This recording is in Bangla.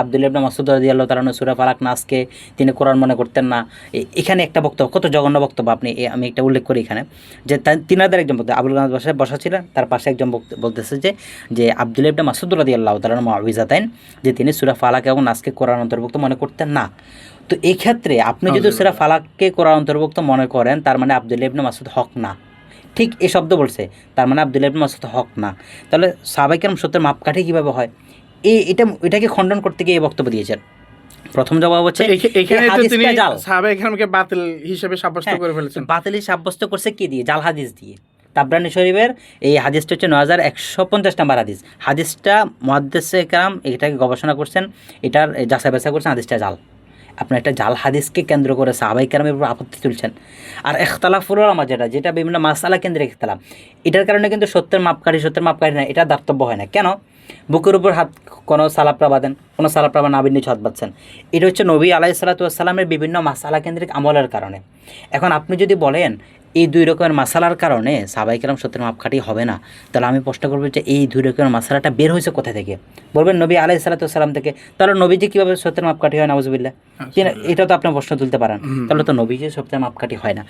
আব্দুল্লাহ ইবনে মাসউদ রাদিয়াল্লাহু তাআলা সূরা ফালাক নাসকে তিনি কোরআন মনে করতেন না। এখানে একটা বক্তব্য, কত জঘন্য বক্তব্য আপনি, আমি একটা উল্লেখ করি এখানে, যে তিনাদের একজন বক্তা আবুল কালাম বাসায় বসা ছিলেন, তার পাশে একজন বলতেছে যে আব্দুল্লাহ ইবনে মাসউদ রাদিয়াল্লাহু তাআলা মুআউযিজাতাইন, যে তিনি সূরা ফালাক এবং নাসকে কোরআন অন্তর্ভুক্ত মনে করতেন না। তো এই ক্ষেত্রে আপনি যদি সূরা ফালাককে কোরআন অন্তর্ভুক্ত মনে করেন, তার মানে আব্দুল্লাহ ইবনে মাসউদ হক না। ঠিক এই শব্দ বলছে, তার মানে আব্দুল্লাহ ইবনে মাসউদ হক না। তাহলে সাহাবায়ে কেরাম সত্যের মাপকাঠি কীভাবে হয়? এটাকে খণ্ডন করতে গিয়ে এই বক্তব্য দিয়েছেন। প্রথম জবাব হচ্ছে এখানে তো তিনি সাহাবায়ে কেরামকে বাতিল হিসেবে সাব্যস্ত করে ফেলেছেন। বাতিল সাব্যস্ত করছে কি দিয়ে? জাল হাদিস দিয়ে। তাবরানী শরীফের এই হাদিসটা হচ্ছে ৯১৫০ নাম্বার হাদিস। হাদিসটা মুহাদ্দিসে কেরাম এটাকে গবেষণা করছেন, এটার যাচাই বাছাই করছেন, হাদিসটা জাল। আপনার একটা জাল হাদিসকে কেন্দ্র করে সাহাবায়ে কেরামের উপর আপত্তি তুলছেন। আর ইখতিলাফুল উলামা যেটা বিভিন্ন মাসআলা কেন্দ্রে ইখতিলাফ, এটার কারণে কিন্তু সত্যের মাপকাঠি না, এটা দার্তব্য হয় না। কেন? বুকের উপর হাত কোনো সালাফরা বাঁধেন, কোনো সালাফরা বা নাবির নিচে হাত বাঁধছেন। এটা হচ্ছে নবী আলাইহিস সালাতু ওয়াস সালামের বিভিন্ন মাসআলা কেন্দ্রিক আমলের কারণে। এখন আপনি যদি বলেন এই দুই রকমের মাসালার কারণে সাহাবায়ে কেরাম সত্যের মাপকাঠি হবে না, তাহলে আমি প্রশ্ন করব যে এই দুই রকমের মাসালাটা বের হয়েছে কোথা থেকে? বলবেন নবী আলাইহিস সালাতু ওয়াস সালাম থেকে। তাহলে নবীজি কীভাবে সত্যের মাপকাঠি হয়? নাউজুবিল্লাহ। এটা তো আপনি প্রশ্ন তুলতে পারেন, তাহলে তো নবীজি সত্যের মাপকাঠি হয় না।